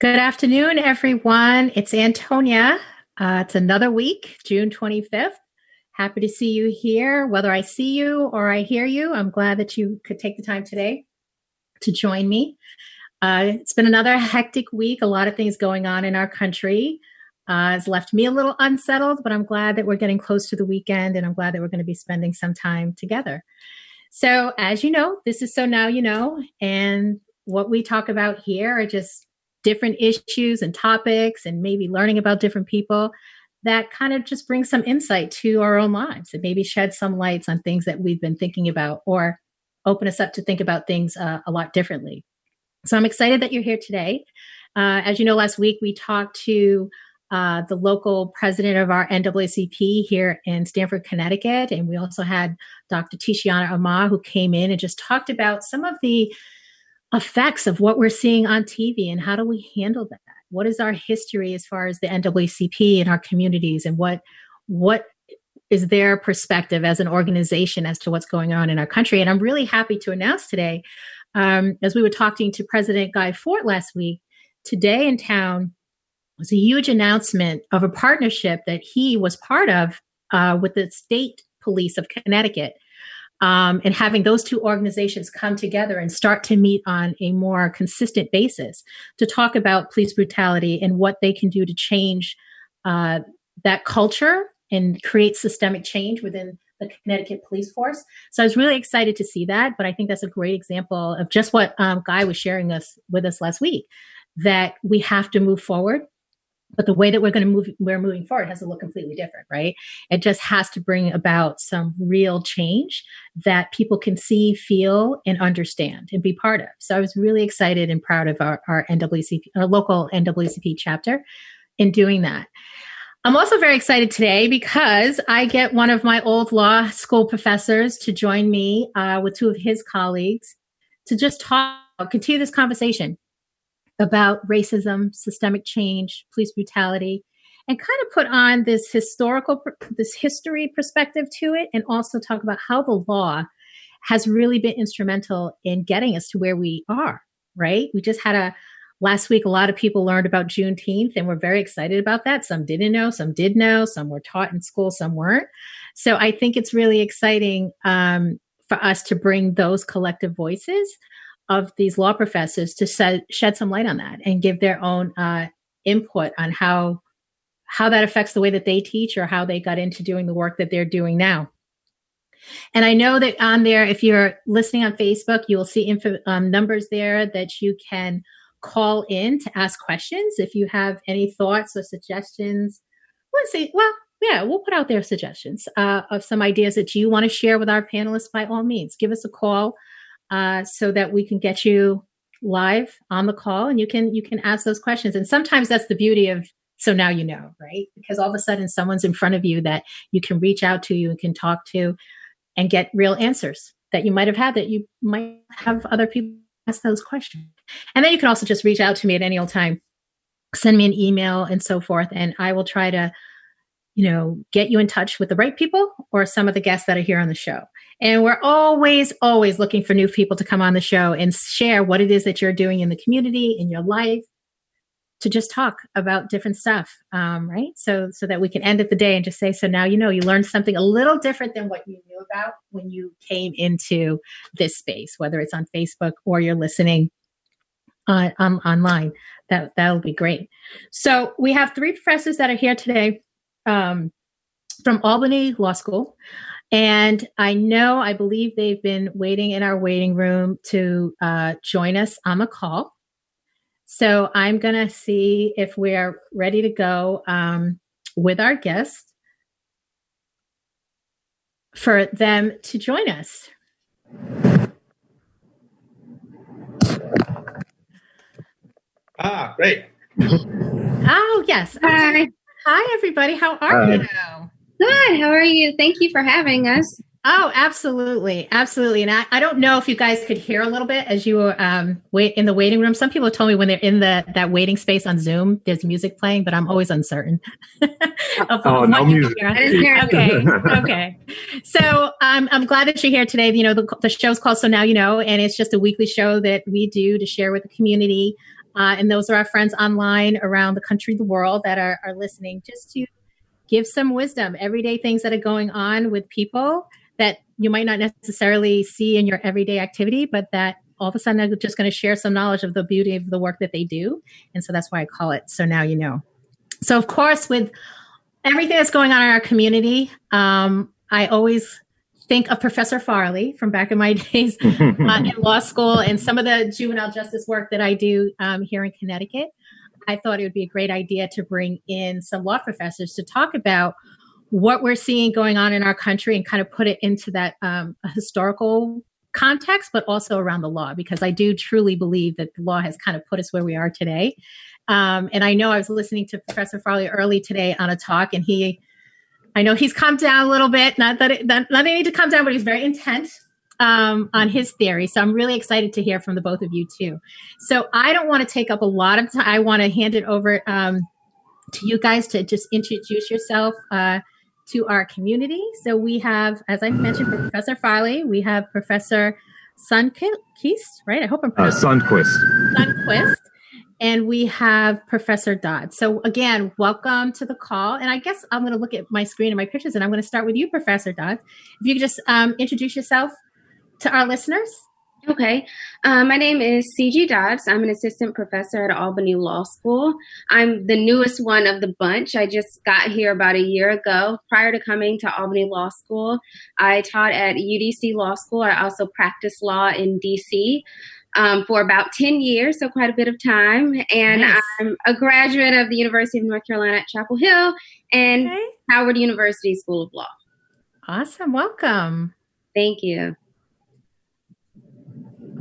Good afternoon, everyone. It's Antonia. It's another week, June 25th. Happy to see you here. Whether I see you or I hear you, I'm glad that you could take the time today to join me. It's been another hectic week. A lot of things going on in our country. It's left me a little unsettled, but I'm glad that we're getting close to the weekend, and I'm glad that we're going to be spending some time together. So as you know, this is So Now You Know, and what we talk about here are just different issues and topics and maybe learning about different people that kind of just bring some insight to our own lives and maybe shed some lights on things that we've been thinking about or open us up to think about things a lot differently. So I'm excited that you're here today. As you know, last week we talked to the local president of our NAACP here in Stamford, Connecticut. And we also had Dr. Tishiana Amar, who came in and just talked about some of the effects of what we're seeing on TV and how do we handle that? What is our history as far as the NAACP in our communities, and what is their perspective as an organization as to what's going on in our country? And I'm really happy to announce today, as we were talking to President Guy Fort last week, today in town was a huge announcement of a partnership that he was part of with the state police of Connecticut. And having those two organizations come together and start to meet on a more consistent basis to talk about police brutality and what they can do to change that culture and create systemic change within the Connecticut police force. So I was really excited to see that, but I think that's a great example of just what Guy was sharing with us last week, that we have to move forward. But the way that we're moving forward has to look completely different, right? It just has to bring about some real change that people can see, feel, and understand and be part of. So I was really excited and proud of our NAACP, our local NAACP chapter in doing that. I'm also very excited today because I get one of my old law school professors to join me with two of his colleagues to just continue this conversation about racism, systemic change, police brutality, and kind of put on this history perspective to it, and also talk about how the law has really been instrumental in getting us to where we are, right? We just had last week, a lot of people learned about Juneteenth, and we're very excited about that. Some didn't know, some did know, some were taught in school, some weren't. So I think it's really exciting for us to bring those collective voices of these law professors to shed some light on that and give their own input on how that affects the way that they teach or how they got into doing the work that they're doing now. And I know that on there, if you're listening on Facebook, you will see numbers there that you can call in to ask questions. If you have any thoughts or suggestions, we'll put out there suggestions of some ideas that you want to share with our panelists. By all means, give us a call. So that we can get you live on the call, and you can ask those questions. And sometimes that's the beauty of So Now You Know, right? Because all of a sudden someone's in front of you that you can reach out to, you and can talk to, and get real answers that you might have had, that you might have other people ask those questions. And then you can also just reach out to me at any old time, send me an email and so forth, and I will try to get you in touch with the right people or some of the guests that are here on the show. And we're always looking for new people to come on the show and share what it is that you're doing in the community, in your life, to just talk about different stuff, right? So that we can end at the day and just say, so now you know, you learned something a little different than what you knew about when you came into this space, whether it's on Facebook or you're listening online. That'll be great. So we have three professors that are here today from Albany Law School. And I believe they've been waiting in our waiting room to join us on the call. So I'm going to see if we're ready to go with our guests for them to join us. Great. Oh, yes. Hi. Hi, everybody. How are you? Good. How are you? Thank you for having us. Oh, absolutely. Absolutely. And I don't know if you guys could hear a little bit as you were wait in the waiting room. Some people told me when they're in that waiting space on Zoom, there's music playing, but I'm always uncertain. No music. I didn't hear it. Okay. So I'm glad that you're here today. The show's called So Now You Know, and it's just a weekly show that we do to share with the community And those are our friends online around the country, the world that are listening, just to give some wisdom, everyday things that are going on with people that you might not necessarily see in your everyday activity, but that all of a sudden are just going to share some knowledge of the beauty of the work that they do. And so that's why I call it So Now You Know. So, of course, with everything that's going on in our community, I always think of Professor Farley from back in my days in law school and some of the juvenile justice work that I do here in Connecticut. I thought it would be a great idea to bring in some law professors to talk about what we're seeing going on in our country and kind of put it into that historical context, but also around the law, because I do truly believe that the law has kind of put us where we are today. And I know I was listening to Professor Farley early today on a talk, and I know he's calmed down a little bit, not that they need to calm down, but he's very intent on his theory. So I'm really excited to hear from the both of you too. So I don't want to take up a lot of time. I want to hand it over to you guys to just introduce yourself to our community. So we have, as I mentioned, Professor Farley. We have Professor Sundquist, right? I hope I'm pronouncing Sundquist. And we have Professor Dodd. So again, welcome to the call. And I guess I'm going to look at my screen and my pictures, and I'm going to start with you, Professor Dodd. If you could just introduce yourself to our listeners. Okay. My name is C.G. Dodds. I'm an assistant professor at Albany Law School. I'm the newest one of the bunch. I just got here about a year ago. Prior to coming to Albany Law School, I taught at UDC Law School. I also practiced law in D.C. For about 10 years, so quite a bit of time. And nice. I'm a graduate of the University of North Carolina at Chapel Hill and Howard University School of Law. Awesome. Welcome. Thank you.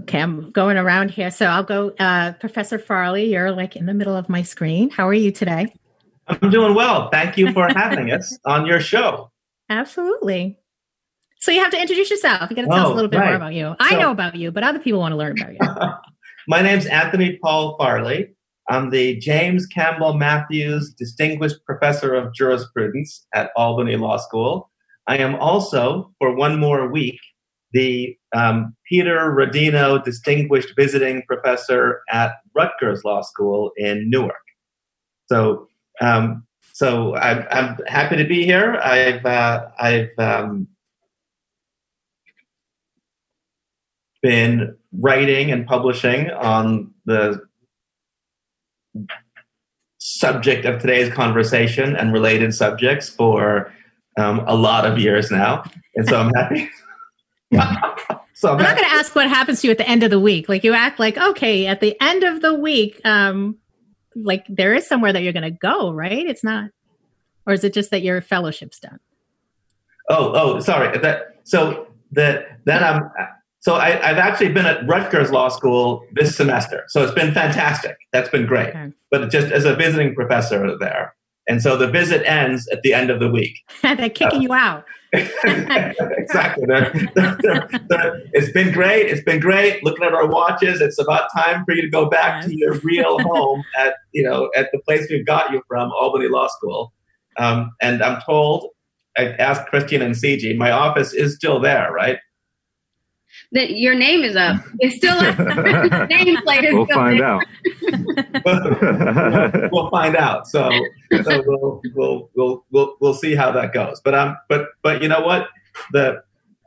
Okay, I'm going around here. So I'll go, Professor Farley, you're like in the middle of my screen. How are you today? I'm doing well. Thank you for having us on your show. Absolutely. So you have to introduce yourself. You got to tell us a little bit more about you. I know about you, but other people want to learn about you. My name's Anthony Paul Farley. I'm the James Campbell Matthews Distinguished Professor of Jurisprudence at Albany Law School. I am also, for one more week, the Peter Rodino Distinguished Visiting Professor at Rutgers Law School in Newark. So I'm happy to be here. I've been writing and publishing on the subject of today's conversation and related subjects for a lot of years now, and so I'm happy. I'm not going to ask what happens to you at the end of the week. Like you act like, okay, at the end of the week, like there is somewhere that you're going to go, right? It's not, or is it just that your fellowship's done? Sorry. I've actually been at Rutgers Law School this semester, so it's been fantastic. That's been great. Okay. But just as a visiting professor there. And so the visit ends at the end of the week. They're kicking you out. Exactly. It's been great. It's been great. Looking at our watches, it's about time for you to go back to your real home at the place we got you from, Albany Law School. And I'm told, I asked Christian and CG, my office is still there, right? That your name is up. It's still up. Nameplate is We'll find out. We'll find out. So we'll see how that goes. But you know what?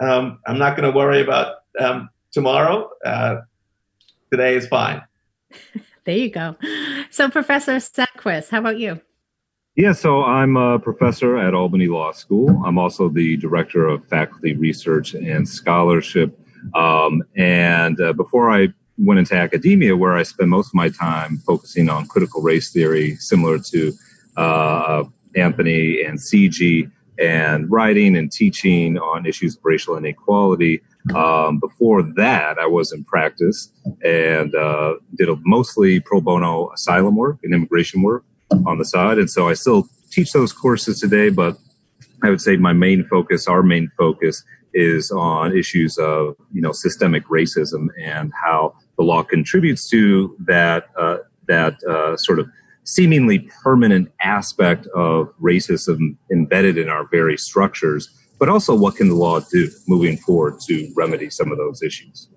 I'm not going to worry about tomorrow. Today is fine. There you go. So Professor Sundquist, how about you? Yeah, so I'm a professor at Albany Law School. I'm also the director of faculty research and scholarship. Before I went into academia, where I spend most of my time focusing on critical race theory, similar to Anthony and CG, and writing and teaching on issues of racial inequality. Before that, I was in practice and did mostly pro bono asylum work and immigration work on the side. And so I still teach those courses today, but I would say our main focus is on issues of, systemic racism and how the law contributes to that sort of seemingly permanent aspect of racism embedded in our very structures, but also what can the law do moving forward to remedy some of those issues.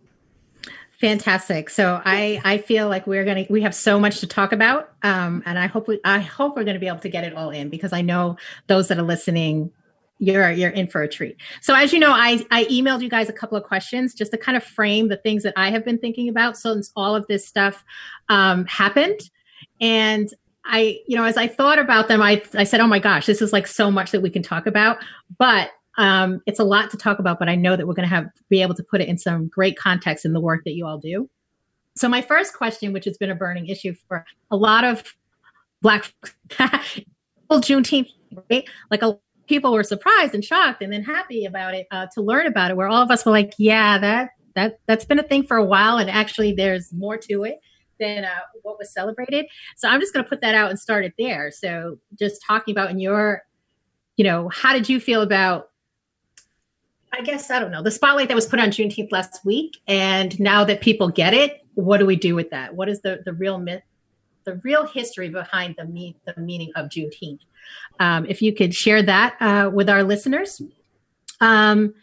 Fantastic. So I feel like we have so much to talk about. And I hope we're going to be able to get it all in, because I know those that are listening, you're in for a treat. So as you know, I emailed you guys a couple of questions just to kind of frame the things that I have been thinking about since all of this stuff happened. And as I thought about them, I said, oh my gosh, this is like so much that we can talk about, but it's a lot to talk about, but I know that we're going to be able to put it in some great context in the work that you all do. So my first question, which has been a burning issue for a lot of Black Juneteenth, right? Like a lot of people were surprised and shocked and then happy about it, to learn about it, where all of us were like, yeah, that's been a thing for a while. And actually there's more to it than what was celebrated. So I'm just going to put that out and start it there. So just talking about in your, how did you feel about, I guess, I don't know, the spotlight that was put on Juneteenth last week, and now that people get it, what do we do with that? What is the real myth, the real history behind the meaning of Juneteenth? If you could share that with our listeners. And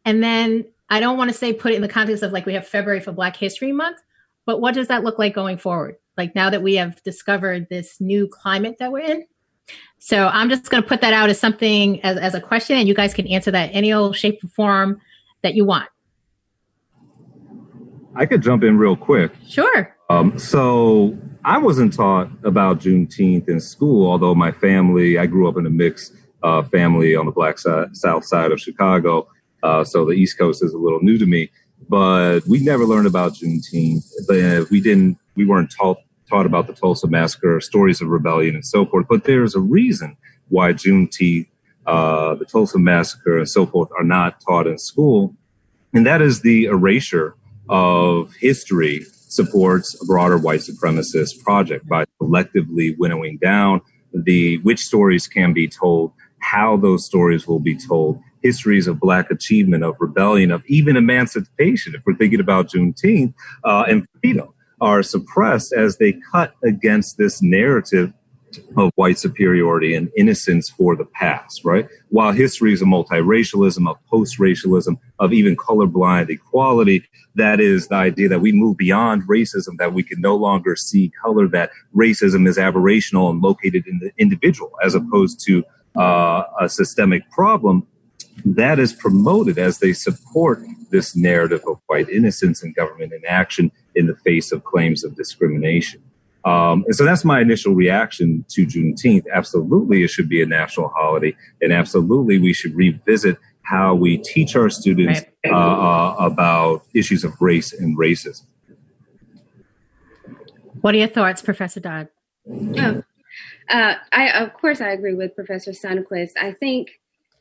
then I don't want to say put it in the context of like we have February for Black History Month, but what does that look like going forward? Like now that we have discovered this new climate that we're in. So I'm just going to put that out as something, as a question, and you guys can answer that any old shape or form that you want. I could jump in real quick. Sure. So I wasn't taught about Juneteenth in school, although my family, I grew up in a mixed family on the Black South side of Chicago. So the East Coast is a little new to me, but we never learned about Juneteenth. We weren't taught about the Tulsa Massacre, stories of rebellion, and so forth. But there's a reason why Juneteenth, the Tulsa Massacre, and so forth are not taught in school. And that is the erasure of history supports a broader white supremacist project by selectively winnowing down which stories can be told, how those stories will be told, histories of Black achievement, of rebellion, of even emancipation, if we're thinking about Juneteenth, and freedom, are suppressed as they cut against this narrative of white superiority and innocence for the past, right? While histories of multiracialism, of post-racialism, of even colorblind equality, that is the idea that we move beyond racism, that we can no longer see color, that racism is aberrational and located in the individual as opposed to a systemic problem. That is promoted as they support this narrative of white innocence and government inaction in the face of claims of discrimination. And so that's my initial reaction to Juneteenth. Absolutely, it should be a national holiday. And absolutely, we should revisit how we teach our students about issues of race and racism. What are your thoughts, Professor Dodd? Of course, I agree with Professor Sundquist. I think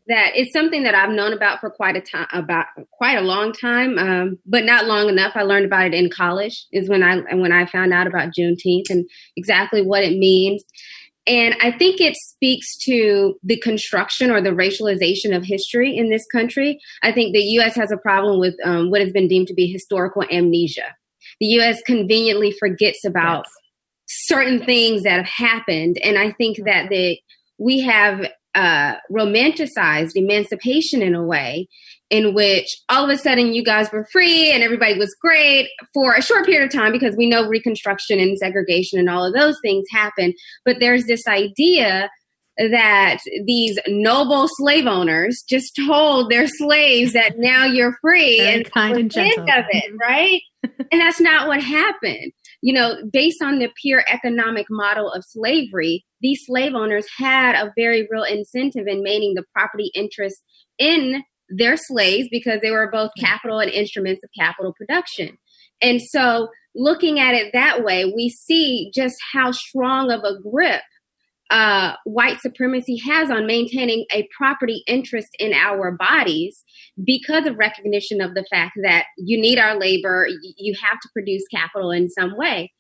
that it's something that I've known about for quite a long time, but not long enough. I learned about it in college is when I found out about Juneteenth and exactly what it means. And I think it speaks to the construction or the racialization of history in this country. I think the U.S. has a problem with what has been deemed to be historical amnesia. The U.S. conveniently forgets about certain things that have happened. And I think that we have romanticized emancipation in a way in which all of a sudden you guys were free and everybody was great for a short period of time, because we know Reconstruction and segregation and all of those things happen. But there's this idea that these noble slave owners just told their slaves that now you're free and kind and gentle of it, right? And that's not what happened. You know, based on the pure economic model of slavery, these slave owners had a very real incentive in maintaining the property interest in their slaves because they were both capital and instruments of capital production. And so looking at it that way, we see just how strong of a grip white supremacy has on maintaining a property interest in our bodies because of recognition of the fact that you need our labor, you have to produce capital in some way.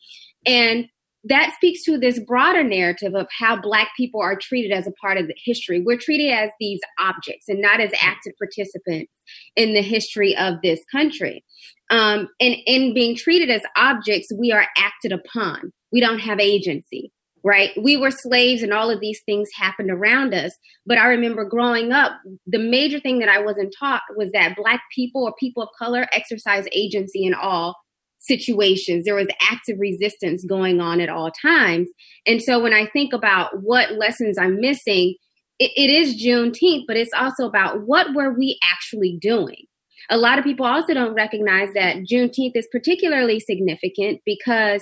And that speaks to this broader narrative of how Black people are treated as a part of the history. We're treated as these objects and not as active participants in the history of this country. And in being treated as objects, we are acted upon. We don't have agency. Right? We were slaves and all of these things happened around us. But I remember growing up, the major thing that I wasn't taught was that Black people or people of color exercise agency in all situations. There was active resistance going on at all times. And so when I think about what lessons I'm missing, it is Juneteenth, but it's also about what were we actually doing? A lot of people also don't recognize that Juneteenth is particularly significant because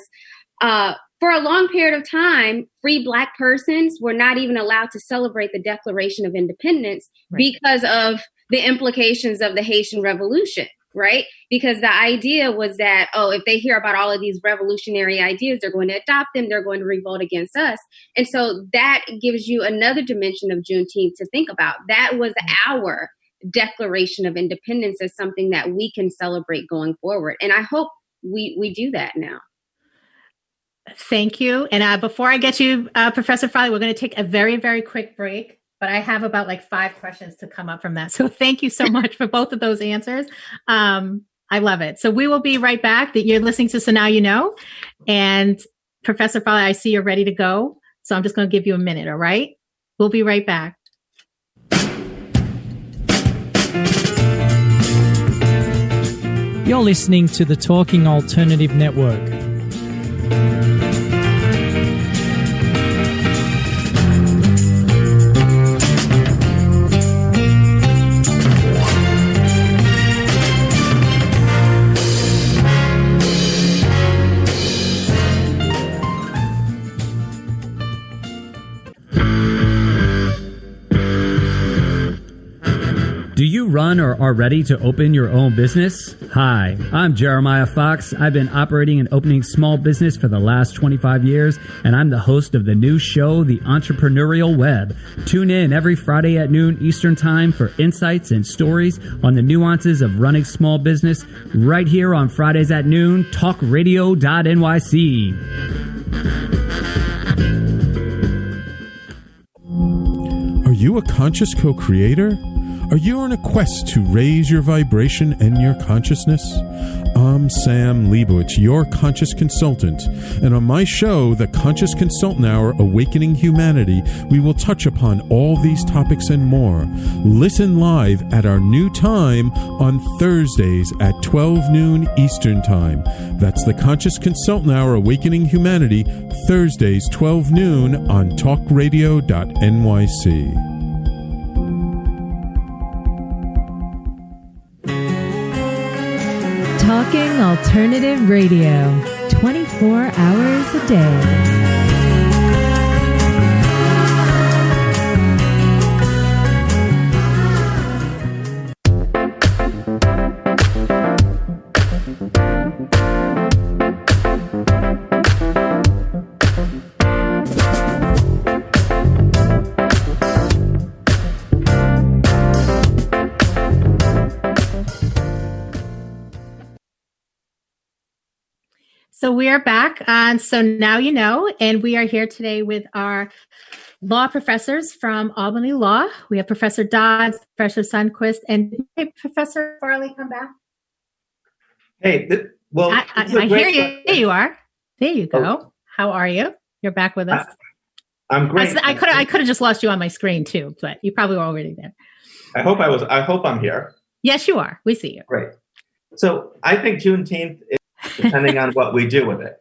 for a long period of time, free Black persons were not even allowed to celebrate the Declaration of Independence because of the implications of the Haitian Revolution, right? Because the idea was that, if they hear about all of these revolutionary ideas, they're going to adopt them, they're going to revolt against us. And so that gives you another dimension of Juneteenth to think about. That was our Declaration of Independence as something that we can celebrate going forward. And I hope we do that now. Thank you. And before I get you, Professor Farley, we're going to take a very, very quick break, but I have about 5 questions to come up from that. So thank you so much for both of those answers. I love it. So we will be right back. That you're listening to So Now You Know. And Professor Farley, I see you're ready to go. So I'm just going to give you a minute. All right. We'll be right back. You're listening to the Talking Alternative Network. Do you run or are ready to open your own business? Hi, I'm Jeremiah Fox. I've been operating and opening small business for the last 25 years, and I'm the host of the new show, The Entrepreneurial Web. Tune in every Friday at noon Eastern Time for insights and stories on the nuances of running small business right here on Fridays at noon, talkradio.nyc. Are you a conscious co-creator? Are you on a quest to raise your vibration and your consciousness? I'm Sam Leibowitz, your conscious consultant, and on my show, The Conscious Consultant Hour, Awakening Humanity, we will touch upon all these topics and more. Listen live at our new time on Thursdays at 12 noon Eastern Time. That's The Conscious Consultant Hour, Awakening Humanity, Thursdays 12 noon on talkradio.nyc. Talking Alternative Radio, 24 hours a day. So we are back on So Now You Know, and we are here today with our law professors from Albany Law. We have Professor Dodds, Professor Sundquist, and Professor Farley come back. Hey, I hear you. There you are. There you go. Oh. How are you? You're back with us. I'm great. I could have just lost you on my screen too, but you probably were already there. I hope I'm here. Yes, you are. We see you. Great. So I think Juneteenth is depending on what we do with it,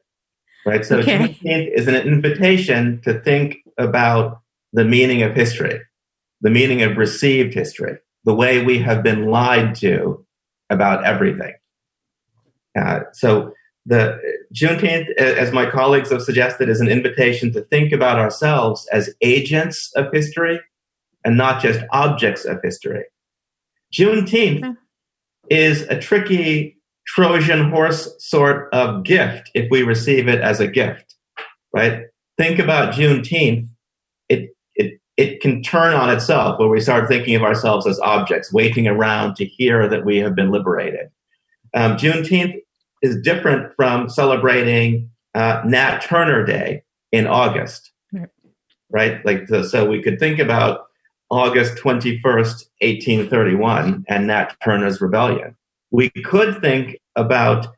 right? So Juneteenth is an invitation to think about the meaning of history, the meaning of received history, the way we have been lied to about everything. So the Juneteenth, as my colleagues have suggested, is an invitation to think about ourselves as agents of history and not just objects of history. Juneteenth is a tricky Trojan horse sort of gift if we receive it as a gift, right? Think about Juneteenth. It can turn on itself where we start thinking of ourselves as objects, waiting around to hear that we have been liberated. Juneteenth is different from celebrating Nat Turner Day in August, right? So we could think about August 21st, 1831 and Nat Turner's Rebellion. We could think about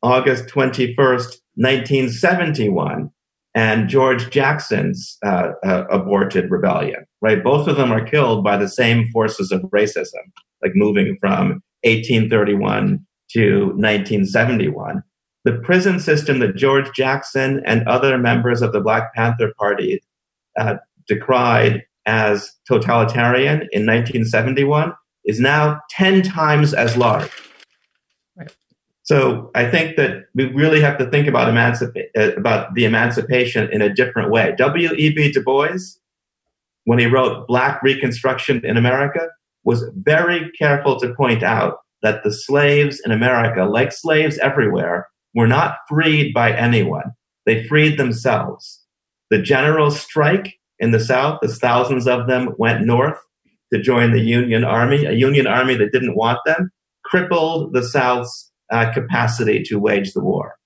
August 21st, 1971, and George Jackson's aborted rebellion, right? Both of them are killed by the same forces of racism, like moving from 1831 to 1971. The prison system that George Jackson and other members of the Black Panther Party decried as totalitarian in 1971 is now 10 times as large. Right. So I think that we really have to think about the emancipation in a different way. W.E.B. Du Bois, when he wrote Black Reconstruction in America, was very careful to point out that the slaves in America, like slaves everywhere, were not freed by anyone. They freed themselves. The general strike in the South, as thousands of them went north to join the Union Army, a Union Army that didn't want them, crippled the South's capacity to wage the war.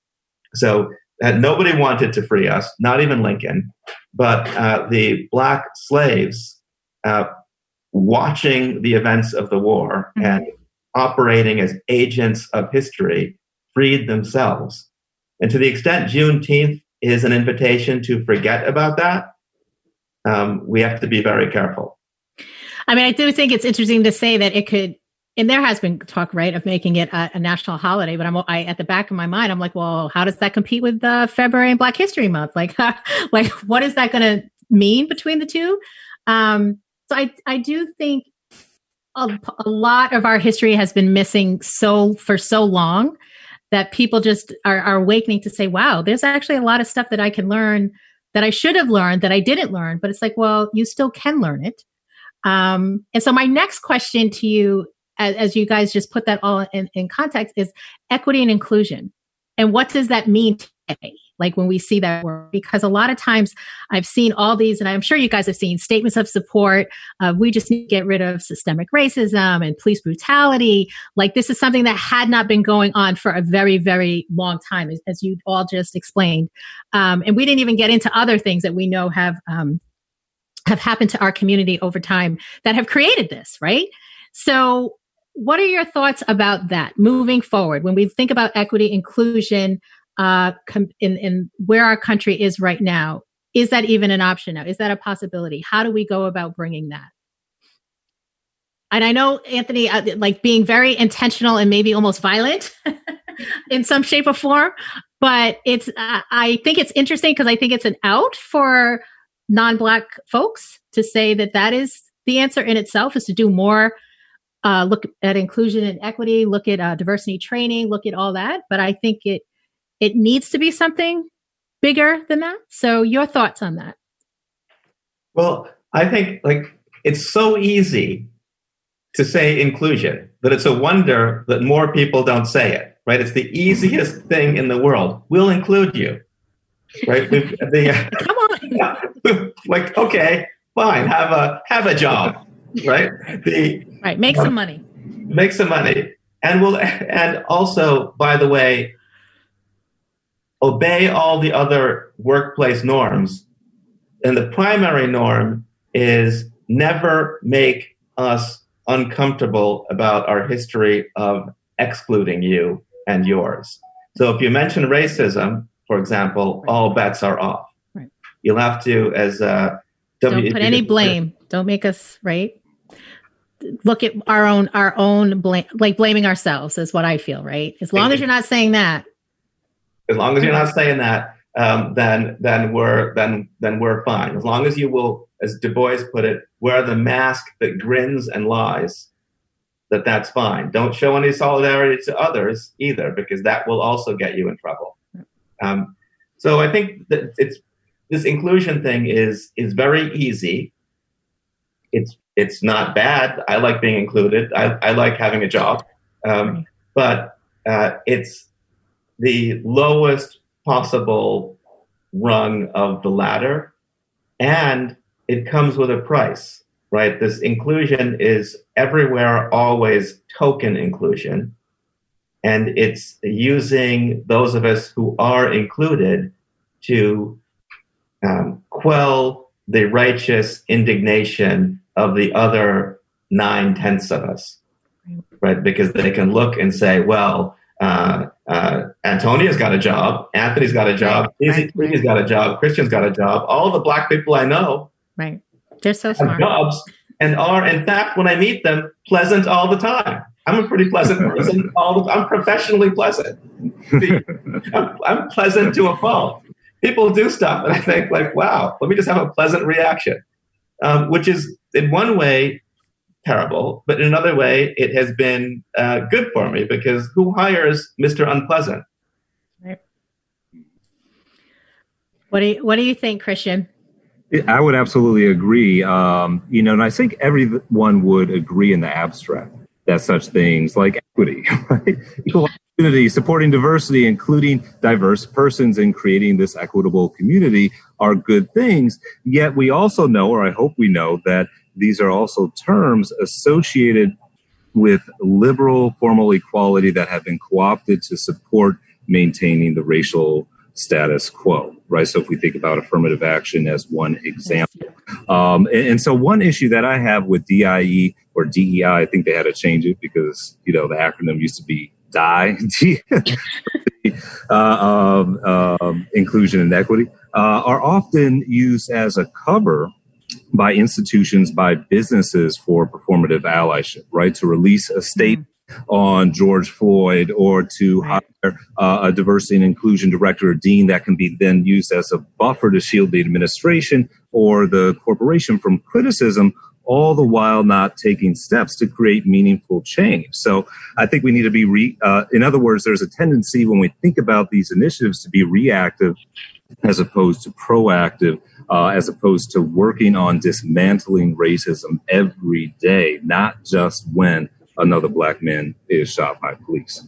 So nobody wanted to free us, not even Lincoln, but the Black slaves watching the events of the war and operating as agents of history freed themselves. And to the extent Juneteenth is an invitation to forget about that, we have to be very careful. I mean, I do think it's interesting to say that it could, and there has been talk, right, of making it a national holiday, but I at the back of my mind, I'm like, well, how does that compete with February and Black History Month? Like what is that going to mean between the two? So I do think a lot of our history has been missing for so long that people just are awakening to say, wow, there's actually a lot of stuff that I can learn that I should have learned that I didn't learn. But it's like, well, you still can learn it. And so my next question to you, as you guys just put that all in context, is equity and inclusion. And what does that mean today? Like when we see that word, because a lot of times I've seen all these, and I'm sure you guys have seen statements of support. We just need to get rid of systemic racism and police brutality. Like this is something that had not been going on for a very, very long time, as you all just explained. And we didn't even get into other things that we know have happened to our community over time that have created this, right? So what are your thoughts about that moving forward? When we think about equity, inclusion, in where our country is right now, is that even an option now? Is that a possibility? How do we go about bringing that? And I know, Anthony, like being very intentional and maybe almost violent in some shape or form, but I think it's interesting because I think it's an out for non-Black folks to say that is the answer in itself, is to do more, look at inclusion and equity, look at diversity training, look at all that. But I think it needs to be something bigger than that. So your thoughts on that? Well, I think it's so easy to say inclusion that it's a wonder that more people don't say it, right? It's the easiest thing in the world. We'll include you, right? Come on. Like, okay, fine, have a job, right? Right, make some money. Make some money. And also, by the way, obey all the other workplace norms. And the primary norm is never make us uncomfortable about our history of excluding you and yours. So if you mention racism, for example, all bets are off. Right. You'll have to, as don't put any blame. Don't make us, right? Look at our own blame, like blaming ourselves is what I feel, right? As long as you're not saying that. As long as you're not saying that, then we're fine. As long as you will, as Du Bois put it, wear the mask that grins and lies, that's fine. Don't show any solidarity to others either, because that will also get you in trouble. So I think that this inclusion thing is very easy. It's not bad. I like being included. I like having a job, but it's the lowest possible rung of the ladder, and it comes with a price, right? This inclusion is everywhere, always token inclusion, and it's using those of us who are included to quell the righteous indignation of the other 9/10 of us, right? Because they can look and say, well, Antonia's got a job, Anthony's got a job, Easy's got a job, Christian's got a job. All the Black people I know, right? They're so smart. Have jobs and are, in fact, when I meet them, pleasant all the time. I'm a pretty pleasant person. I'm professionally pleasant. I'm pleasant to a fault. People do stuff, and I think, like, wow, let me just have a pleasant reaction, which is in one way terrible, but in another way, it has been good for me, because who hires Mr. Unpleasant? Right. What do you think, Christian? I would absolutely agree. And I think everyone would agree in the abstract that such things like equity, right? Equal opportunity, supporting diversity, including diverse persons, and creating this equitable community are good things. Yet we also know, or I hope we know, that these are also terms associated with liberal formal equality that have been co-opted to support maintaining the racial status quo, right? So if we think about affirmative action as one example. And so one issue that I have with DIE or DEI, I think they had to change it because, the acronym used to be DIE, inclusion and equity, are often used as a cover by institutions, by businesses for performative allyship, right? To release a statement on George Floyd, or to hire a diversity and inclusion director or dean that can be then used as a buffer to shield the administration or the corporation from criticism, all the while not taking steps to create meaningful change. So I think we need to be, in other words, there's a tendency when we think about these initiatives to be reactive as opposed to proactive, as opposed to working on dismantling racism every day, not just when another Black man is shot by police.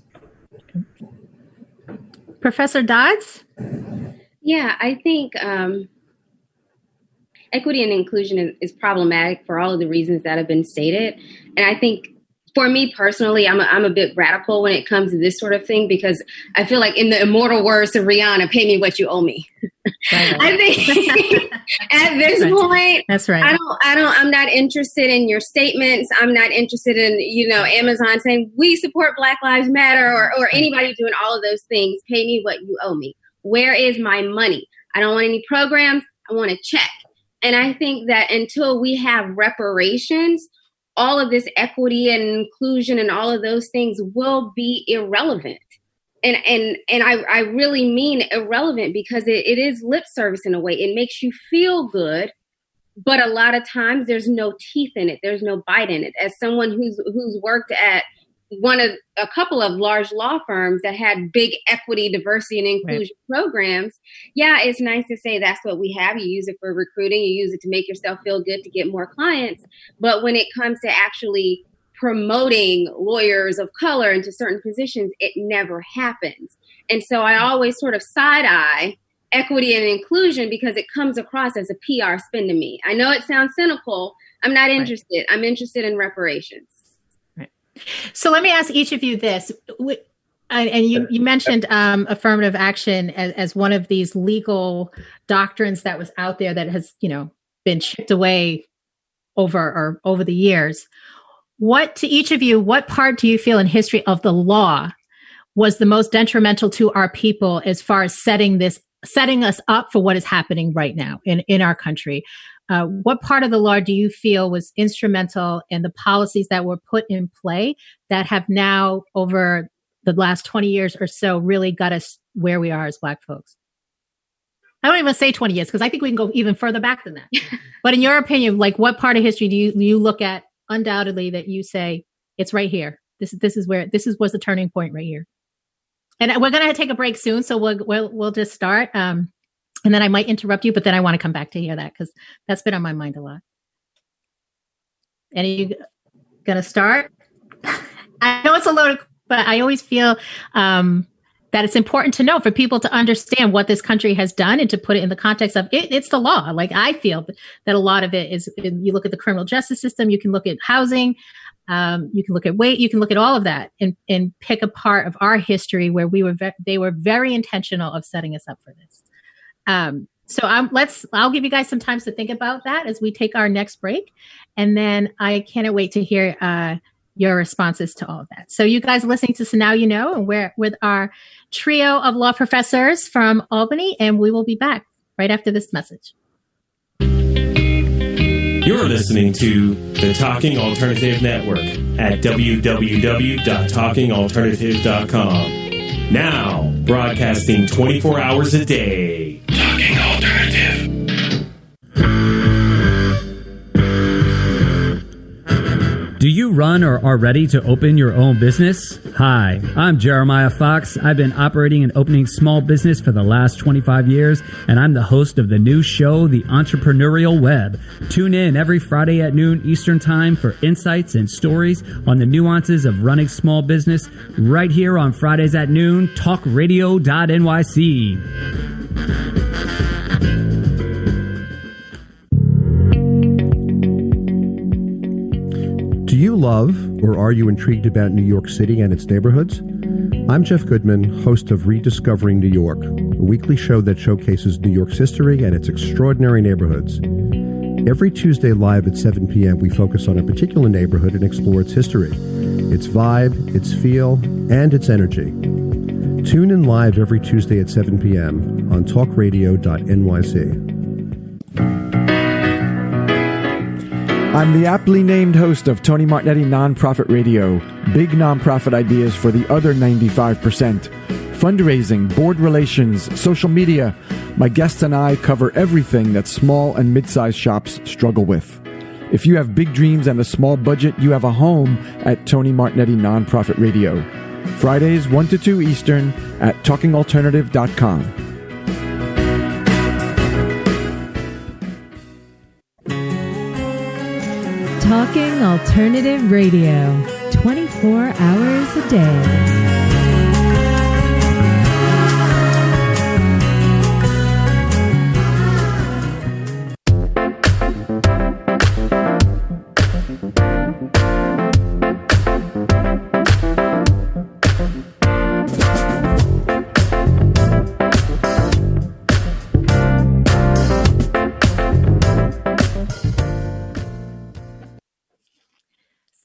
Professor Dodds? Yeah, I think equity and inclusion is problematic for all of the reasons that have been stated. And I think for me personally, I'm a bit radical when it comes to this sort of thing, because I feel like, in the immortal words of Rihanna, pay me what you owe me. Right. I think at this point, that's right. I'm not interested in your statements. I'm not interested in, Amazon saying we support Black Lives Matter, or anybody doing all of those things. Pay me what you owe me. Where is my money? I don't want any programs. I want a check. And I think that until we have reparations, all of this equity and inclusion and all of those things will be irrelevant. And I really mean irrelevant, because it is lip service in a way. It makes you feel good, but a lot of times there's no teeth in it. There's no bite in it. As someone who's worked at a couple of large law firms that had big equity, diversity, and inclusion programs, yeah, it's nice to say that's what we have. You use it for recruiting. You use it to make yourself feel good to get more clients. But when it comes to actually promoting lawyers of color into certain positions, it never happens. And so I always sort of side-eye equity and inclusion, because it comes across as a PR spin to me. I know it sounds cynical. I'm not interested. I'm interested in reparations. So let me ask each of you this. And you mentioned affirmative action as one of these legal doctrines that was out there that has, been chipped away over the years. To each of you, what part do you feel in history of the law was the most detrimental to our people as far as setting us up for what is happening right now in our country? What part of the law do you feel was instrumental in the policies that were put in play that have now, over the last 20 years or so, really got us where we are as Black folks? I don't even say 20 years, because I think we can go even further back than that. But in your opinion, like, what part of history do you look at undoubtedly that you say it's right here? This was the turning point right here. And we're going to take a break soon, so we'll just start. And then I might interrupt you, but then I want to come back to hear that, because that's been on my mind a lot. And are you going to start? I know it's a load, but I always feel that it's important to know for people to understand what this country has done and to put it in the context of it. It's the law. Like, I feel that a lot of it is, you look at the criminal justice system, you can look at housing, you can look at weight, you can look at all of that and pick a part of our history where they were very intentional of setting us up for this. So I'll give you guys some time to think about that as we take our next break. And then I can't wait to hear your responses to all of that. So you guys are listening to So Now You Know, and we're with our trio of law professors from Albany, and we will be back right after this message. You're listening to the Talking Alternative Network at www.talkingalternative.com. Now, broadcasting 24 hours a day. Talking Alternative. Do you run or are ready to open your own business? Hi, I'm Jeremiah Fox. I've been operating and opening small business for the last 25 years, and I'm the host of the new show, The Entrepreneurial Web. Tune in every Friday at noon Eastern Time for insights and stories on the nuances of running small business right here on Fridays at noon, talkradio.nyc. Do you love or are you intrigued about New York City and its neighborhoods? I'm Jeff Goodman, host of Rediscovering New York, a weekly show that showcases New York's history and its extraordinary neighborhoods. Every Tuesday live at 7 p.m., we focus on a particular neighborhood and explore its history, its vibe, its feel, and its energy. Tune in live every Tuesday at 7 p.m. on talkradio.nyc. I'm the aptly named host of Tony Martignetti Nonprofit Radio. Big nonprofit ideas for the other 95%. Fundraising, board relations, social media. My guests and I cover everything that small and mid-sized shops struggle with. If you have big dreams and a small budget, you have a home at Tony Martignetti Nonprofit Radio. Fridays 1 to 2 Eastern at talkingalternative.com. Talking Alternative Radio, 24 hours a day.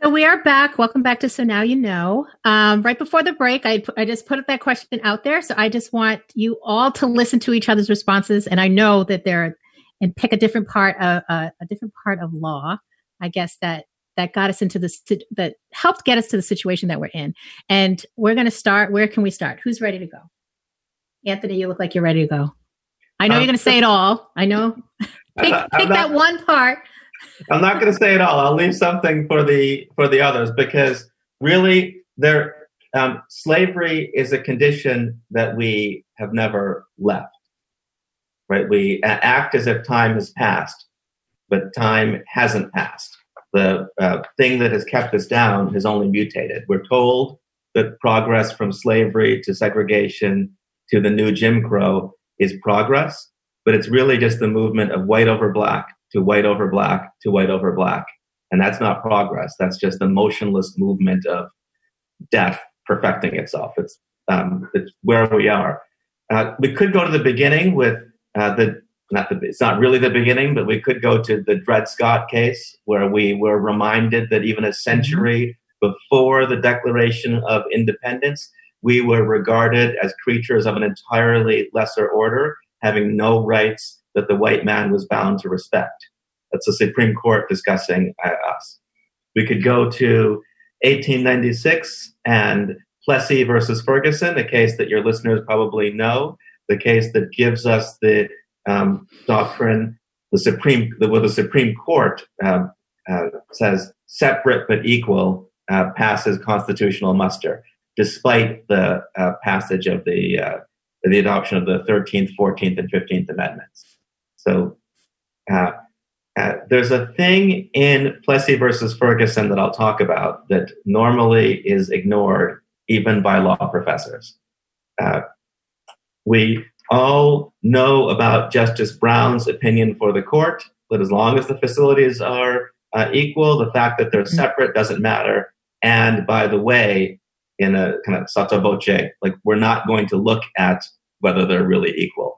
So we are back. Welcome back to So Now You Know. Right before the break, I just put that question out there. So I just want you all to listen to each other's responses. And I know that and pick a different part of law, I guess, that got us into this, that helped get us to the situation that we're in. And we're going to start. Where can we start? Who's ready to go? Anthony, you look like you're ready to go. I know you're going to say it all. I know. Pick that one part. I'm not going to say it all. I'll leave something for the others, because really, slavery is a condition that we have never left. Right? We act as if time has passed, but time hasn't passed. The thing that has kept us down has only mutated. We're told that progress from slavery to segregation to the new Jim Crow is progress, but it's really just the movement of white over black to white over black to white over black. And that's not progress. That's just the motionless movement of death perfecting itself. It's where we are. We could go to the beginning with it's not really the beginning, but we could go to the Dred Scott case, where we were reminded that even a century before the Declaration of Independence, we were regarded as creatures of an entirely lesser order, having no rights that the white man was bound to respect. That's the Supreme Court discussing us. We could go to 1896 and Plessy versus Ferguson, a case that your listeners probably know, the case that gives us the doctrine, where the Supreme Court says separate but equal passes constitutional muster, despite the passage of the adoption of the 13th, 14th, and 15th Amendments. So there's a thing in Plessy versus Ferguson that I'll talk about that normally is ignored even by law professors. We all know about Justice Brown's opinion for the court, that as long as the facilities are equal, the fact that they're separate doesn't matter. And by the way, in a kind of sotto voce, like, we're not going to look at whether they're really equal.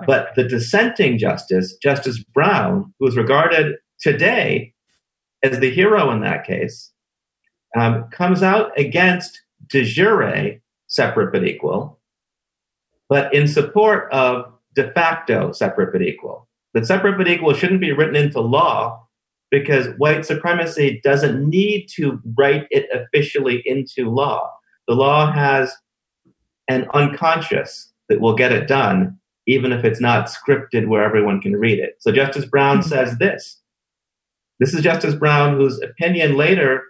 But the dissenting justice, Justice Brown, who is regarded today as the hero in that case, comes out against de jure separate but equal, but in support of de facto separate but equal. That separate but equal shouldn't be written into law because white supremacy doesn't need to write it officially into law. The law has an unconscious that will get it done, even if it's not scripted where everyone can read it. So Justice Brown says this. This is Justice Brown, whose opinion later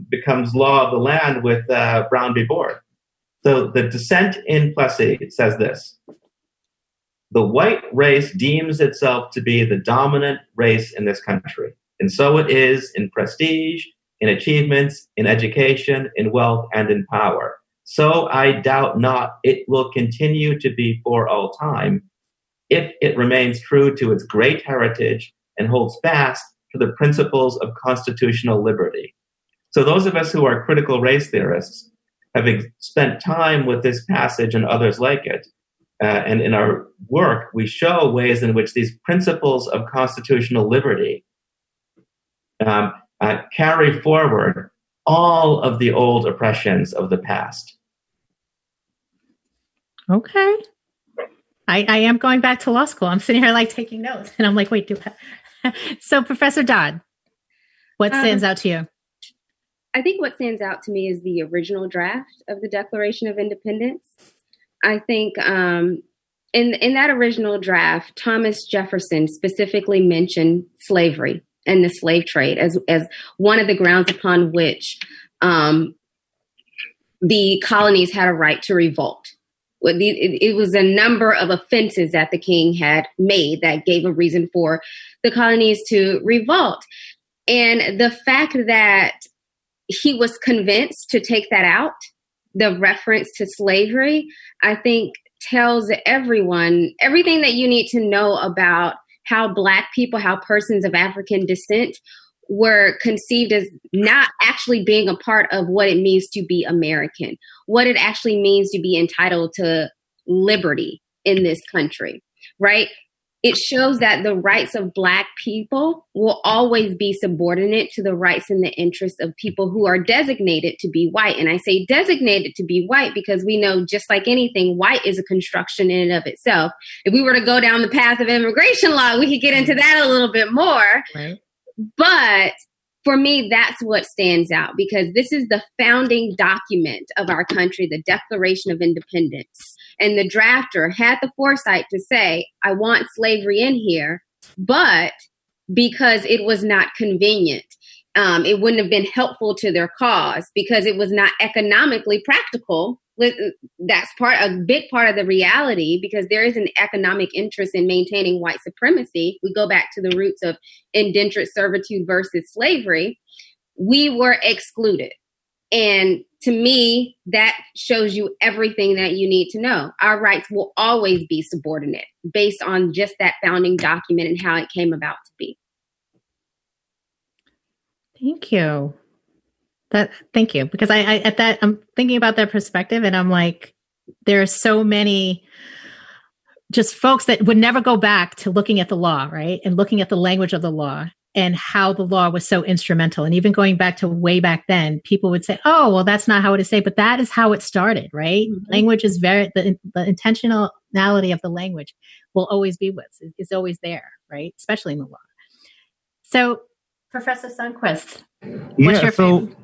becomes law of the land with Brown v. Board. So the dissent in Plessy says this. The white race deems itself to be the dominant race in this country. And so it is in prestige, in achievements, in education, in wealth, and in power. So I doubt not it will continue to be for all time if it remains true to its great heritage and holds fast to the principles of constitutional liberty. So those of us who are critical race theorists have spent time with this passage and others like it. And in our work, we show ways in which these principles of constitutional liberty carry forward all of the old oppressions of the past. Okay. I am going back to law school. I'm sitting here like taking notes and I'm like, wait, so Professor Dodd, what stands out to you? I think what stands out to me is the original draft of the Declaration of Independence. I think in that original draft, Thomas Jefferson specifically mentioned slavery and the slave trade as one of the grounds upon which the colonies had a right to revolt. It was a number of offenses that the king had made that gave a reason for the colonies to revolt. And the fact that he was convinced to take that out, the reference to slavery, I think tells everyone everything that you need to know about how Black people, how persons of African descent were conceived as not actually being a part of what it means to be American, what it actually means to be entitled to liberty in this country, right? It shows that the rights of Black people will always be subordinate to the rights and the interests of people who are designated to be white. And I say designated to be white because we know, just like anything, white is a construction in and of itself. If we were to go down the path of immigration law, we could get into that a little bit more. Right. But for me, that's what stands out, because this is the founding document of our country, the Declaration of Independence. And the drafter had the foresight to say, I want slavery in here, but because it was not convenient, it wouldn't have been helpful to their cause, because it was not economically practical. That's a big part of the reality, because there is an economic interest in maintaining white supremacy. We go back to the roots of indentured servitude versus slavery. We were excluded. And to me, that shows you everything that you need to know. Our rights will always be subordinate based on just that founding document and how it came about to be. Thank you. Thank you. Because I'm thinking about that perspective, and I'm like, there are so many just folks that would never go back to looking at the law, right? And looking at the language of the law and how the law was so instrumental. And even going back to way back then, people would say, oh, well, that's not how it is said, but that is how it started, right? Mm-hmm. Language is the intentionality of the language will always be is always there, right? Especially in the law. So, Professor Sundquist, what's your favorite?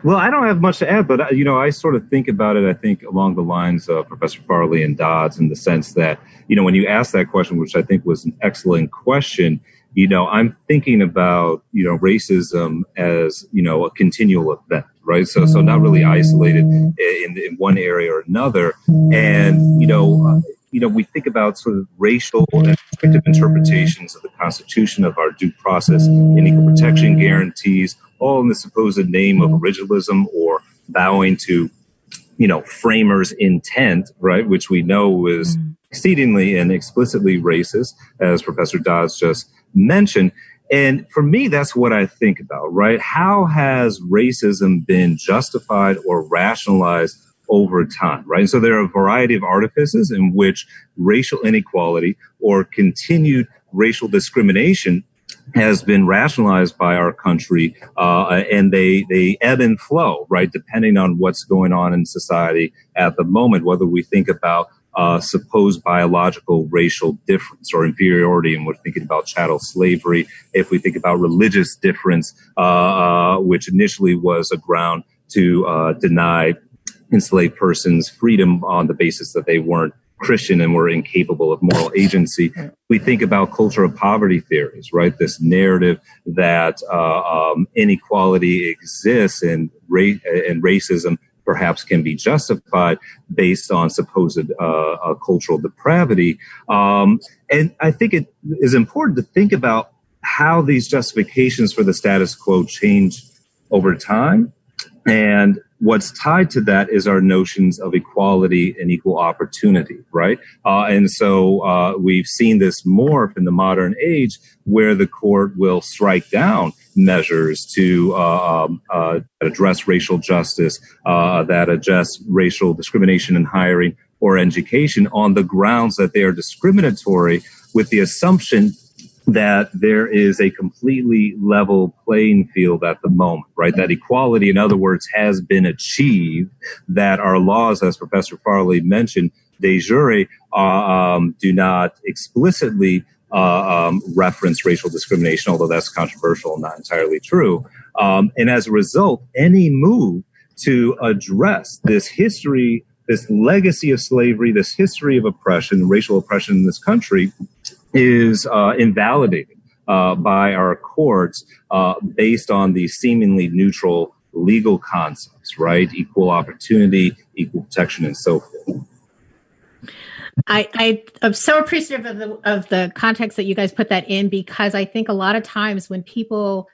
Well, I don't have much to add, but, I sort of think about it, I think, along the lines of Professor Farley and Dodds, in the sense that, when you asked that question, which I think was an excellent question, I'm thinking about, racism as, a continual event, right? So not really isolated in one area or another. And, we think about sort of racial and effective interpretations of the Constitution, of our due process and equal protection guarantees, all in the supposed name of originalism or bowing to, framers' intent, right? Which we know was exceedingly and explicitly racist, as Professor Dodds just mentioned. And for me, that's what I think about, right? How has racism been justified or rationalized over time, right? And so there are a variety of artifices in which racial inequality or continued racial discrimination has been rationalized by our country, and they ebb and flow, right, depending on what's going on in society at the moment, whether we think about supposed biological racial difference or inferiority, and we're thinking about chattel slavery. If we think about religious difference, which initially was a ground to deny enslaved persons freedom on the basis that they weren't Christian and were incapable of moral agency. We think about culture of poverty theories, right? This narrative that inequality exists and racism perhaps can be justified based on supposed cultural depravity. And I think it is important to think about how these justifications for the status quo change over time. And what's tied to that is our notions of equality and equal opportunity, right? And so we've seen this morph in the modern age where the court will strike down measures to address racial justice, that address racial discrimination in hiring or education on the grounds that they are discriminatory, with the assumption that there is a completely level playing field at the moment, right? That equality, in other words, has been achieved, that our laws, as Professor Farley mentioned, de jure, do not explicitly reference racial discrimination, although that's controversial and not entirely true. And as a result, any move to address this history, this legacy of slavery, this history of oppression, racial oppression in this country, is invalidated by our courts based on these seemingly neutral legal concepts, right? Equal opportunity, equal protection, and so forth. I am so appreciative of the context that you guys put that in, because I think a lot of times when people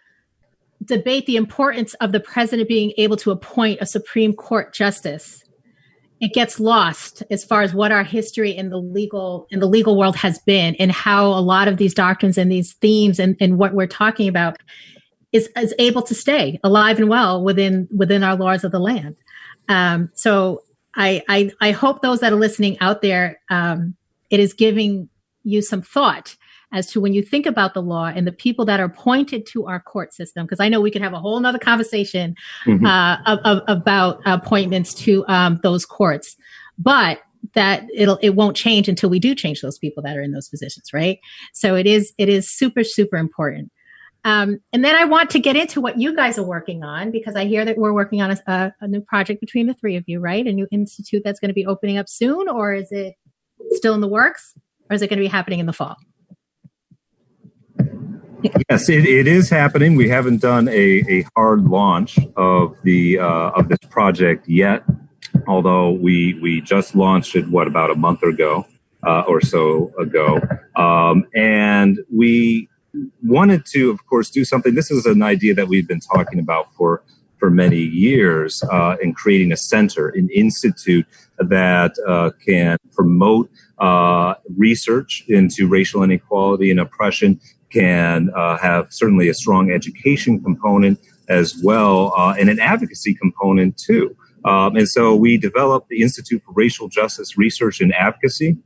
debate the importance of the president being able to appoint a Supreme Court justice, it gets lost as far as what our history in the legal world has been, and how a lot of these doctrines and these themes and what we're talking about is able to stay alive and well within our laws of the land. So I hope those that are listening out there, it is giving you some thought as to when you think about the law and the people that are appointed to our court system, because I know we could have a whole nother conversation about appointments to those courts, but that it won't change until we do change those people that are in those positions, right? So it is super, super important. And then I want to get into what you guys are working on, because I hear that we're working on a new project between the three of you, right? A new institute that's going to be opening up soon, or is it still in the works, or is it going to be happening in the fall? Yes, it is happening. We haven't done a hard launch of this project yet, although we just launched it, about a month ago or so ago. And we wanted to, of course, do something. This is an idea that we've been talking about for many years, in creating a center, an institute that can promote research into racial inequality and oppression, can have certainly a strong education component as well, and an advocacy component too. And so we developed the Institute for Racial Justice Research and Advocacy.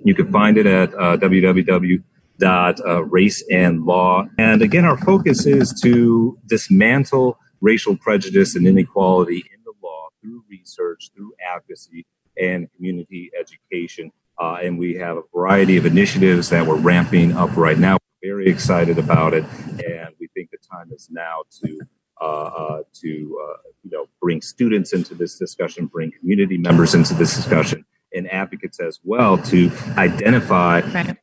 You can find it at www.raceandlaw. And again, our focus is to dismantle racial prejudice and inequality in the law through research, through advocacy, and community education. And we have a variety of initiatives that we're ramping up right now. We're very excited about it, and we think the time is now to bring students into this discussion, bring community members into this discussion, and advocates as well, to identify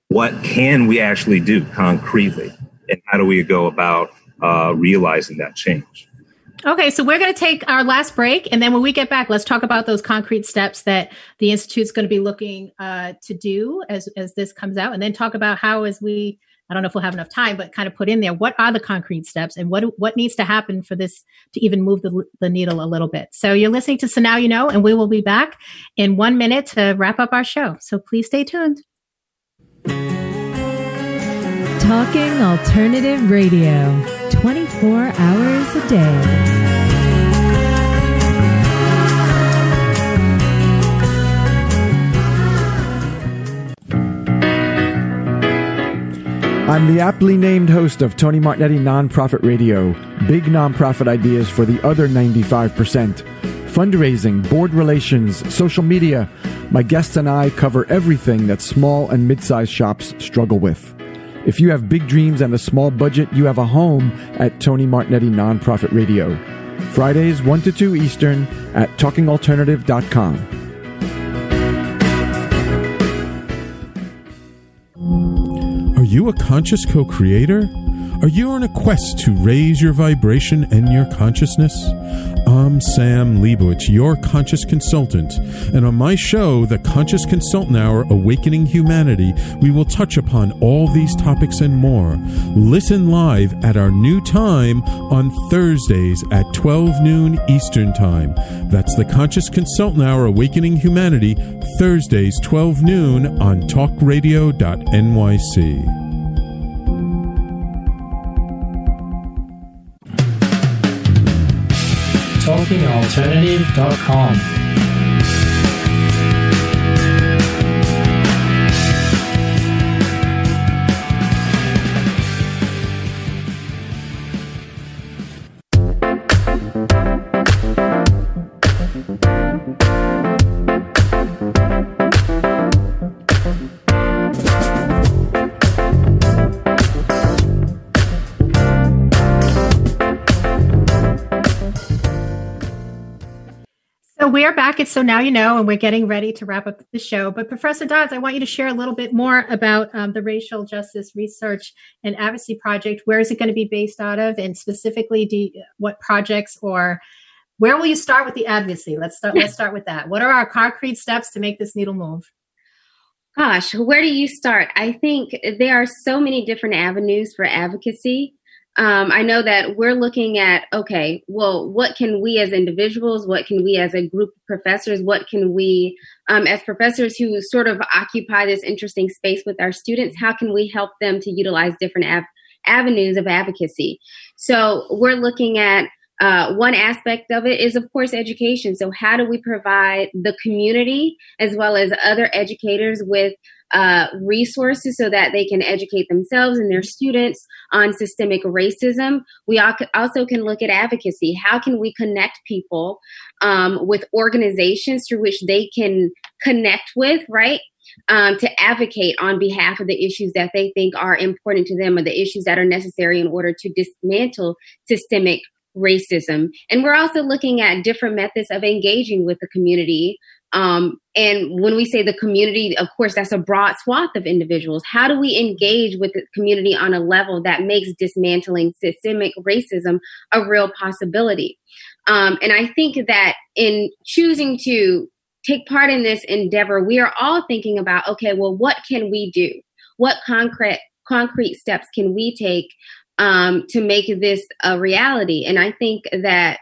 what can we actually do concretely, and how do we go about realizing that change. Okay, so we're going to take our last break, and then when we get back, let's talk about those concrete steps that the Institute's going to be looking to do as this comes out, and then talk about how, as we, I don't know if we'll have enough time, but kind of put in there, what are the concrete steps and what needs to happen for this to even move the needle a little bit. So you're listening to So Now You Know, and we will be back in 1 minute to wrap up our show. So please stay tuned. Talking Alternative Radio, 24 hours a day. I'm the aptly named host of Tony Martignetti Nonprofit Radio, big nonprofit ideas for the other 95%. fundraising, board relations, social media. My guests and I cover everything that small and mid-sized shops struggle with. If you have big dreams and a small budget, you have a home at Tony Martignetti Nonprofit Radio. Fridays 1 to 2 Eastern at talkingalternative.com. Are you a conscious co-creator? Are you on a quest to raise your vibration and your consciousness? I'm Sam Leibowitz, your conscious consultant, and on my show, The Conscious Consultant Hour, Awakening Humanity, we will touch upon all these topics and more. Listen live at our new time on Thursdays at 12 noon Eastern Time. That's The Conscious Consultant Hour, Awakening Humanity, Thursdays 12 noon on talkradio.nyc. TalkingAlternative.com. We are back. It's So Now You Know, and we're getting ready to wrap up the show. But Professor Dodds, I want you to share a little bit more about the Racial Justice Research and Advocacy Project. Where is it going to be based out of? And specifically, what projects, or where will you start with the advocacy? Let's start with that. What are our concrete steps to make this needle move? Gosh, where do you start? I think there are so many different avenues for advocacy. I know that we're looking at, okay, well, what can we as individuals, what can we as a group of professors, what can we, as professors who sort of occupy this interesting space with our students, how can we help them to utilize different avenues of advocacy? So we're looking at one aspect of it is, of course, education. So how do we provide the community as well as other educators with resources so that they can educate themselves and their students on systemic racism? We also can look at advocacy. How can we connect people with organizations through which they can connect with, right? To advocate on behalf of the issues that they think are important to them or the issues that are necessary in order to dismantle systemic racism. And we're also looking at different methods of engaging with the community. And when we say the community, of course, that's a broad swath of individuals. How do we engage with the community on a level that makes dismantling systemic racism a real possibility? And I think that in choosing to take part in this endeavor, we are all thinking about, okay, well, what can we do? What concrete steps can we take to make this a reality? And I think that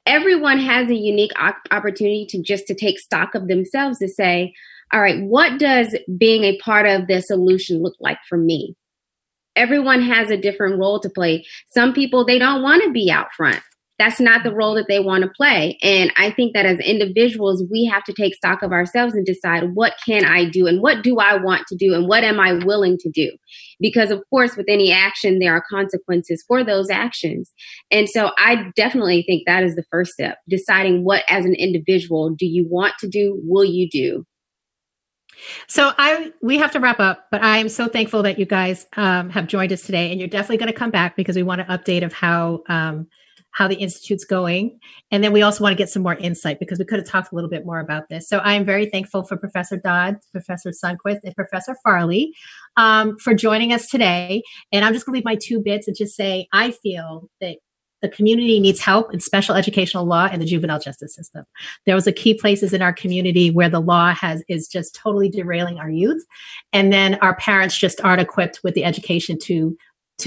everyone has a unique opportunity to take stock of themselves, to say, all right, what does being a part of the solution look like for me? Everyone has a different role to play. Some people, they don't want to be out front. That's not the role that they want to play. And I think that as individuals, we have to take stock of ourselves and decide, what can I do and what do I want to do and what am I willing to do? Because, of course, with any action, there are consequences for those actions. And so I definitely think that is the first step, deciding what as an individual do you want to do, will you do? So we have to wrap up, but I am so thankful that you guys have joined us today, and you're definitely going to come back because we want an update of how the Institute's going. And then we also want to get some more insight because we could have talked a little bit more about this. So I am very thankful for Professor Dodd, Professor Sundquist, and Professor Farley for joining us today. And I'm just going to leave my 2 bits and just say, I feel that the community needs help in special educational law and the juvenile justice system. There was a key places in our community where the law is just totally derailing our youth. And then our parents just aren't equipped with the education to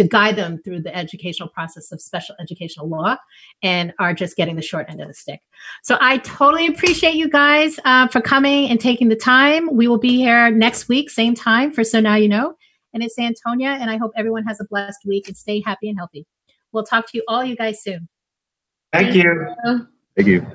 guide them through the educational process of special educational law, and are just getting the short end of the stick. So I totally appreciate you guys for coming and taking the time. We will be here next week, same time for So Now You Know. And it's Antonia, and I hope everyone has a blessed week and stay happy and healthy. We'll talk to you guys soon. Thank you. Thank you.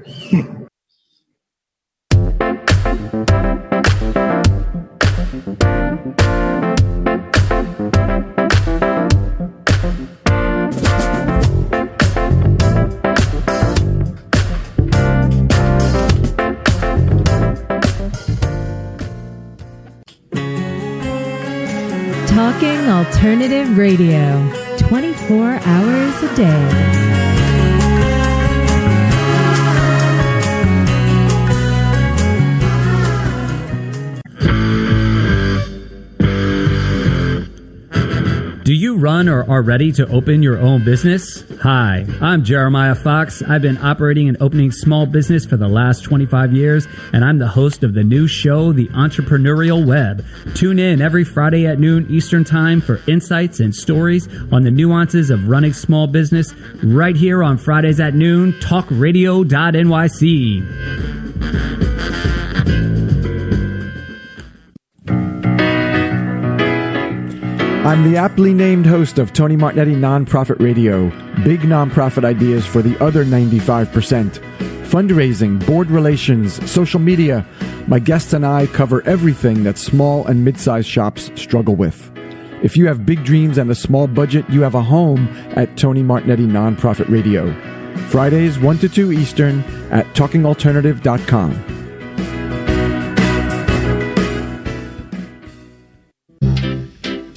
Talking Alternative Radio, 24 hours a day. Do you run or are ready to open your own business? Hi, I'm Jeremiah Fox. I've been operating and opening small business for the last 25 years, and I'm the host of the new show, The Entrepreneurial Web. Tune in every Friday at noon Eastern Time for insights and stories on the nuances of running small business right here on Fridays at noon, talkradio.nyc. I'm the aptly named host of Tony Martignetti Nonprofit Radio. Big nonprofit ideas for the other 95%. Fundraising, board relations, social media. My guests and I cover everything that small and mid-sized shops struggle with. If you have big dreams and a small budget, you have a home at Tony Martignetti Nonprofit Radio. Fridays 1 to 2 Eastern at talkingalternative.com.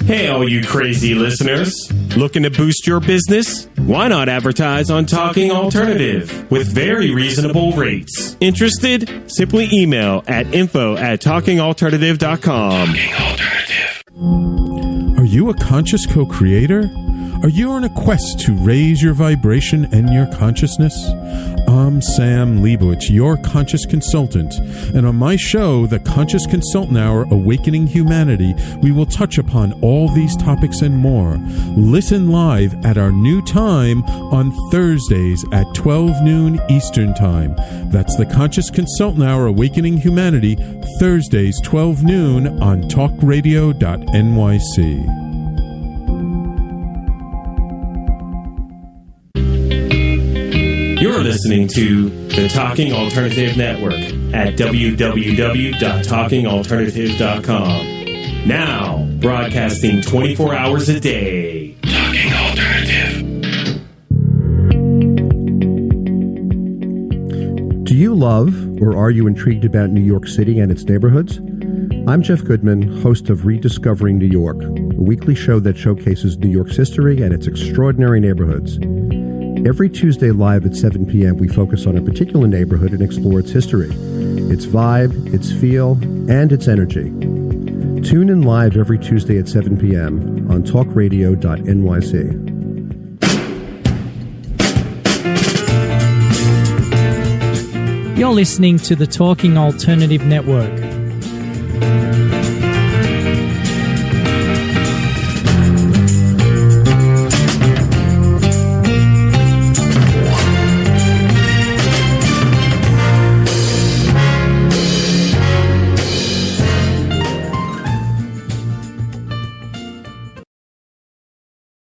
Hey, all you crazy listeners. Looking to boost your business? Why not advertise on Talking Alternative with very reasonable rates? Interested? Simply email at info@talkingalternative.com. Talking Alternative. Are you a conscious co-creator? Are you on a quest to raise your vibration and your consciousness? I'm Sam Leibowitz, your conscious consultant, and on my show, The Conscious Consultant Hour, Awakening Humanity, we will touch upon all these topics and more. Listen live at our new time on Thursdays at 12 noon Eastern Time. That's The Conscious Consultant Hour, Awakening Humanity, Thursdays 12 noon on talkradio.nyc. You're listening to the Talking Alternative Network at www.talkingalternative.com. Now, broadcasting 24 hours a day. Talking Alternative. Do you love or are you intrigued about New York City and its neighborhoods? I'm Jeff Goodman, host of Rediscovering New York, a weekly show that showcases New York's history and its extraordinary neighborhoods. Every Tuesday live at 7 p.m., we focus on a particular neighborhood and explore its history, its vibe, its feel, and its energy. Tune in live every Tuesday at 7 p.m. on talkradio.nyc. You're listening to the Talking Alternative Network.